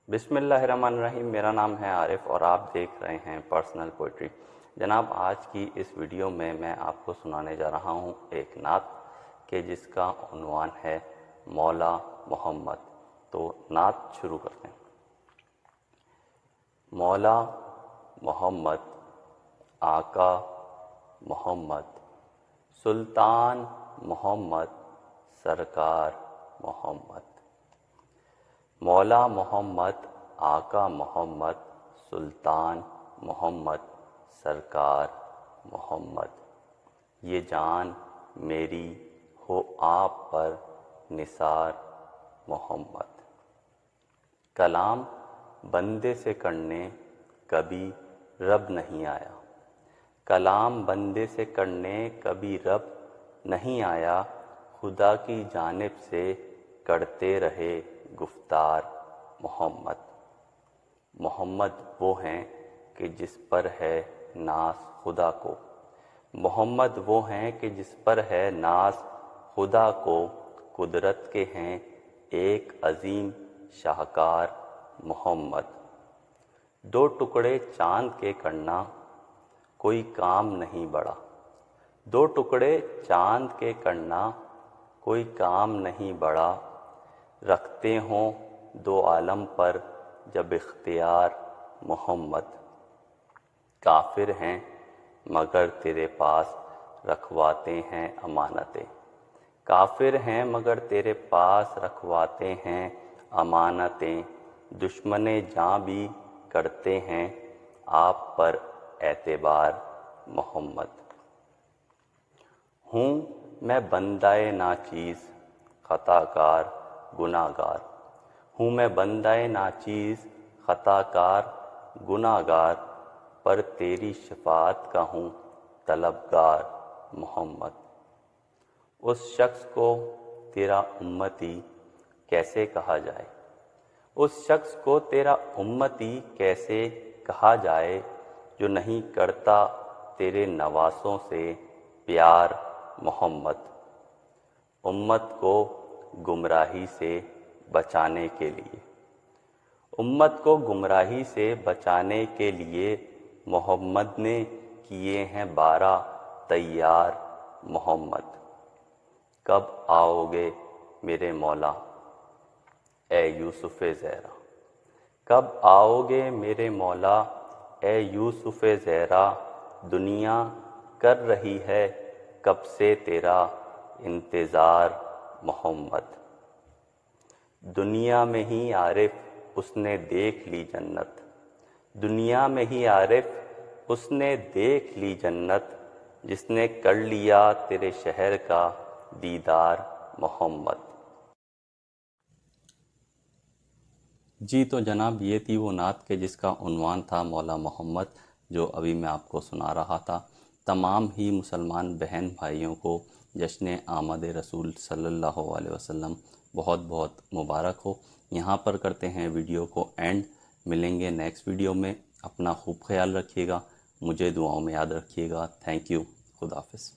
بسم اللہ الرحمن الرحیم۔ میرا نام ہے عارف اور آپ دیکھ رہے ہیں پرسنل پوئٹری۔ جناب، آج کی اس ویڈیو میں آپ کو سنانے جا رہا ہوں ایک نعت کہ جس کا عنوان ہے مولا محمد۔ تو نعت شروع کرتے ہیں۔ مولا محمد، آقا محمد، سلطان محمد، سرکار محمد۔ مولا محمد، آقا محمد، سلطان محمد، سرکار محمد۔ یہ جان میری ہو آپ پر نثار محمد۔ کلام بندے سے کرنے کبھی رب نہیں آیا، کلام بندے سے کرنے کبھی رب نہیں آیا، خدا کی جانب سے کرتے رہے گفتار محمد۔ محمد وہ ہیں کہ جس پر ہے ناز خدا کو، محمد وہ ہیں کہ جس پر ہے ناز خدا کو، قدرت کے ہیں ایک عظیم شاہکار محمد۔ دو ٹکڑے چاند کے کرنا کوئی کام نہیں بڑا، دو ٹکڑے چاند کے کرنا کوئی کام نہیں بڑا، رکھتے ہوں دو عالم پر جب اختیار محمد۔ کافر ہیں مگر تیرے پاس رکھواتے ہیں امانتیں، کافر ہیں مگر تیرے پاس رکھواتے ہیں امانتیں، دشمن جاں بھی کرتے ہیں آپ پر اعتبار محمد۔ ہوں میں بندہ ناچیز خطا کار گناہ گار، ہوں میں بندہ ناچیز خطا کار گناہ گار، پر تیری شفاعت کا ہوں طلبگار محمد۔ اس شخص کو تیرا امتی کیسے کہا جائے، اس شخص کو تیرا امتی کیسے کہا جائے، جو نہیں کرتا تیرے نواسوں سے پیار محمد۔ امت کو گمراہی سے بچانے کے لیے، امت کو گمراہی سے بچانے کے لیے محمد نے کیے ہیں 12 تیار محمد۔ کب آؤ گے میرے مولا اے یوسف زہرا، کب آؤ گے میرے مولا اے یوسف زہرا، دنیا کر رہی ہے کب سے تیرا انتظار محمد۔ دنیا میں ہی عارف اس نے دیکھ لی جنت، دنیا میں ہی عارف اس نے دیکھ لی جنت، جس نے کر لیا تیرے شہر کا دیدار محمد۔ جی تو جناب، یہ تھی وہ نعت کہ جس کا عنوان تھا مولا محمد، جو ابھی میں آپ کو سنا رہا تھا۔ تمام ہی مسلمان بہن بھائیوں کو جشن آمد رسول صلی اللہ علیہ وسلم بہت بہت مبارک ہو۔ یہاں پر کرتے ہیں ویڈیو کو اینڈ، ملیں گے نیکسٹ ویڈیو میں۔ اپنا خوب خیال رکھیے گا، مجھے دعاؤں میں یاد رکھیے گا۔ تھینک یو، خدا حافظ۔